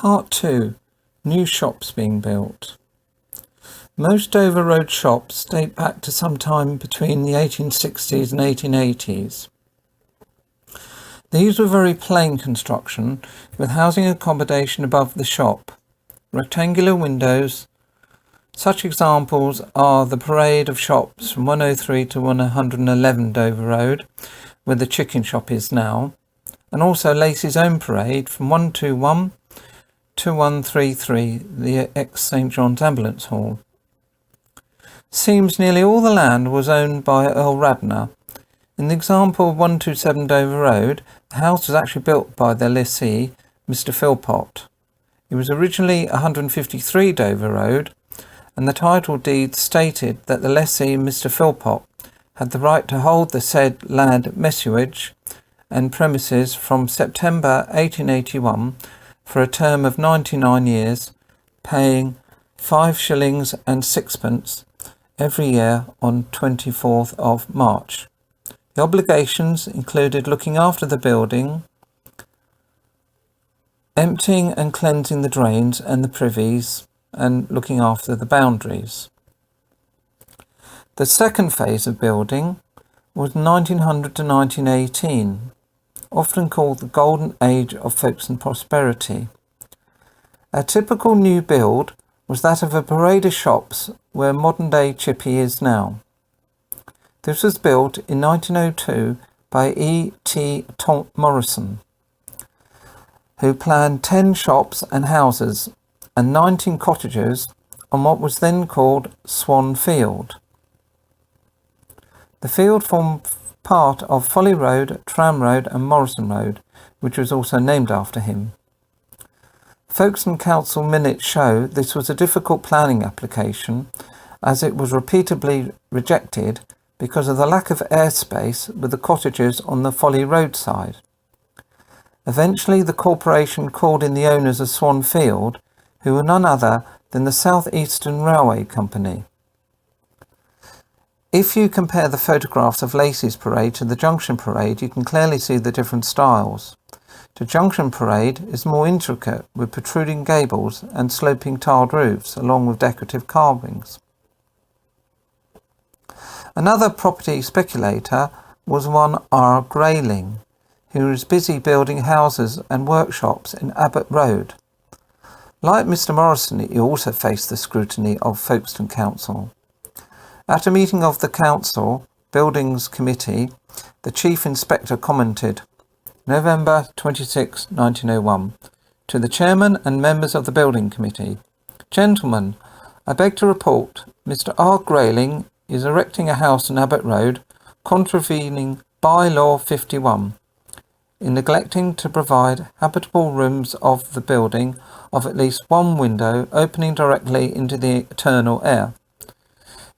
Part 2. New shops being built. Most Dover Road shops date back to sometime between the 1860s and 1880s. These were very plain construction, with housing accommodation above the shop, rectangular windows. Such examples are the parade of shops from 103 to 111 Dover Road, where the chicken shop is now, and also Lacey's own parade from 121 to 133, the ex-St John's Ambulance Hall. Seems nearly all the land was owned by Earl Radnor. In the example of 127 Dover Road, the house was actually built by the lessee, Mr Philpott. It was originally 153 Dover Road, and the title deed stated that the lessee, Mr Philpott, had the right to hold the said land messuage and premises from September 1881 for a term of 99 years, paying 5 shillings and 6pence every year on 24th of March. The obligations included looking after the building, emptying and cleansing the drains and the privies, and looking after the boundaries. The second phase of building was 1900 to 1918, often called the Golden Age of Folkestone prosperity. A typical new build was that of a parade of shops where modern-day Chippy is now. This was built in 1902 by E. T. Morrison, who planned 10 shops and houses and 19 cottages on what was then called Swan Field. The field formed part of Folly Road, Tram Road and Morrison Road, which was also named after him. Folkestone Council minutes show this was a difficult planning application, as it was repeatedly rejected because of the lack of airspace with the cottages on the Folly Road side. Eventually the corporation called in the owners of Swan Field, who were none other than the South Eastern Railway Company. If you compare the photographs of Lacey's parade to the Junction parade, you can clearly see the different styles. The Junction parade is more intricate, with protruding gables and sloping tiled roofs, along with decorative carvings. Another property speculator was one R. Grayling, who was busy building houses and workshops in Abbott Road. Like Mr Morrison, he also faced the scrutiny of Folkestone Council. At a meeting of the Council Buildings Committee, the Chief Inspector commented, November 26, 1901, to the Chairman and members of the Building Committee, Gentlemen, I beg to report Mr R. Grayling is erecting a house in Abbott Road, contravening By-law 51, in neglecting to provide habitable rooms of the building of at least one window opening directly into the eternal air.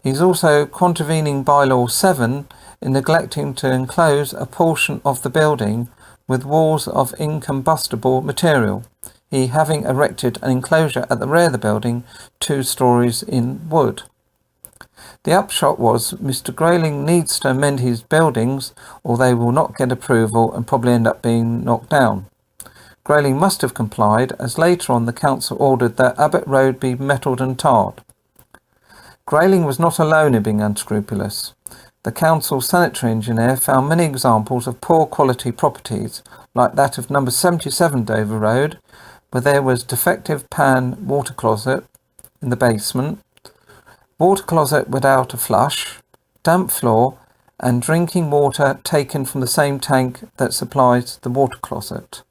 He is also contravening By-law 7 in neglecting to enclose a portion of the building with walls of incombustible material, he having erected an enclosure at the rear of the building 2 stories in wood. The upshot was Mr Grayling needs to amend his buildings or they will not get approval and probably end up being knocked down. Grayling must have complied, as later on the council ordered that Abbott Road be metalled and tarred. Grayling was not alone in being unscrupulous. The council sanitary engineer found many examples of poor quality properties, like that of number 77 Dover Road, where there was defective pan water closet in the basement, water closet without a flush, damp floor, and drinking water taken from the same tank that supplies the water closet.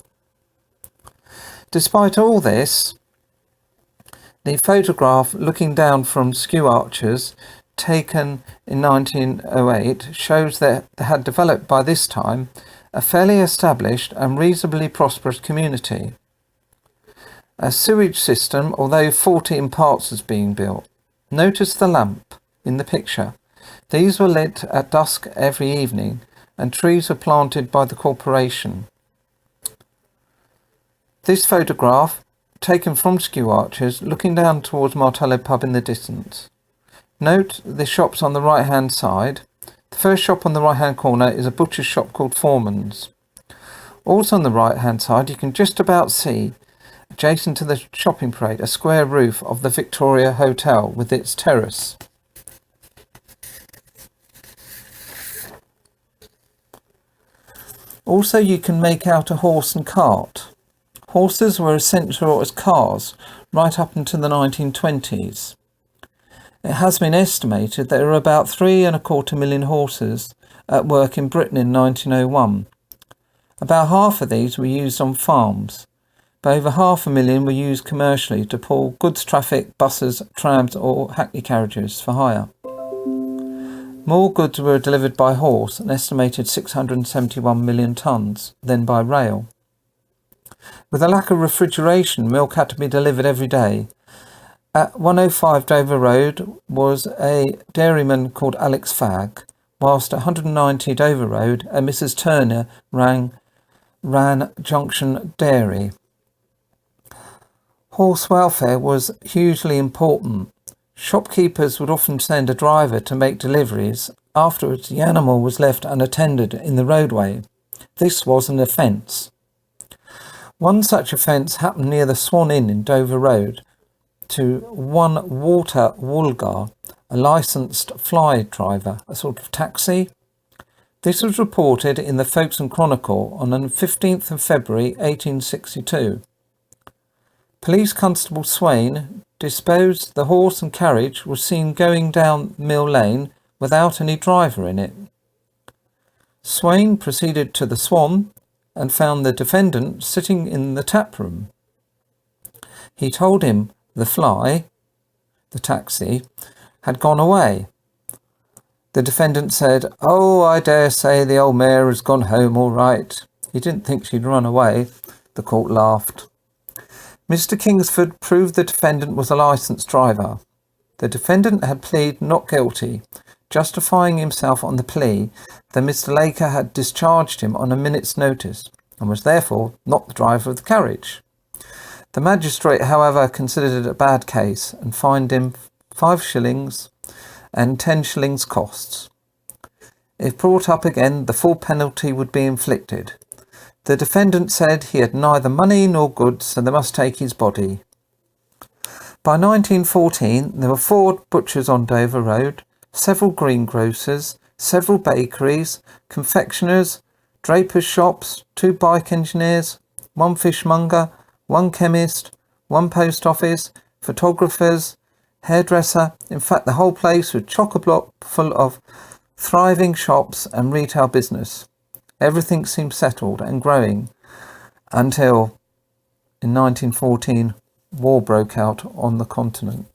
Despite all this, the photograph looking down from Skew Archers, taken in 1908, shows that they had developed by this time a fairly established and reasonably prosperous community. A sewage system, although faulty in parts, was being built. Notice the lamp in the picture. These were lit at dusk every evening, and trees were planted by the corporation. This photograph, taken from Skew Archers, looking down towards Martello Pub in the distance. Note the shops on the right hand side. The first shop on the right hand corner is a butcher's shop called Foreman's. Also on the right hand side you can just about see adjacent to the shopping parade, a square roof of the Victoria Hotel with its terrace. Also, you can make out a horse and cart. Horses were essential as cars right up into the 1920s. It has been estimated that there were about 3.25 million horses at work in Britain in 1901. About half of these were used on farms, but over 500,000 were used commercially to pull goods traffic, buses, trams or hackney carriages for hire. More goods were delivered by horse, an estimated 671 million tonnes, than by rail. With a lack of refrigeration, milk had to be delivered every day. At 105 Dover Road was a dairyman called Alex Fagg, whilst at 190 Dover Road a Mrs. Turner ran Junction Dairy. Horse welfare was hugely important. Shopkeepers would often send a driver to make deliveries. Afterwards, the animal was left unattended in the roadway. This was an offence. One such offence happened near the Swan Inn in Dover Road to one Walter Woolgar, a licensed fly driver, a sort of taxi. This was reported in the Folkestone Chronicle on the 15th of February 1862. Police Constable Swain disposed the horse and carriage was seen going down Mill Lane without any driver in it. Swain proceeded to the Swan and found the defendant sitting in the tap room. He told him the fly, the taxi, had gone away. The defendant said, "Oh, I dare say the old mare has gone home all right." He didn't think she'd run away. The court laughed. Mr. Kingsford proved the defendant was a licensed driver. The defendant had pleaded not guilty, justifying himself on the plea that Mr. Laker had discharged him on a minute's notice and was therefore not the driver of the carriage. The magistrate, however, considered it a bad case and fined him 5 shillings and 10 shillings costs. If brought up again, the full penalty would be inflicted. The defendant said he had neither money nor goods, and they must take his body. By 1914, there were 4 butchers on Dover Road, several greengrocers, several bakeries, confectioners, drapers' shops, 2 bike engineers, 1 fishmonger, 1 chemist, 1 post office, photographers, hairdresser. In fact, the whole place was chock-a-block full of thriving shops and retail business. Everything seemed settled and growing until, in 1914, war broke out on the continent.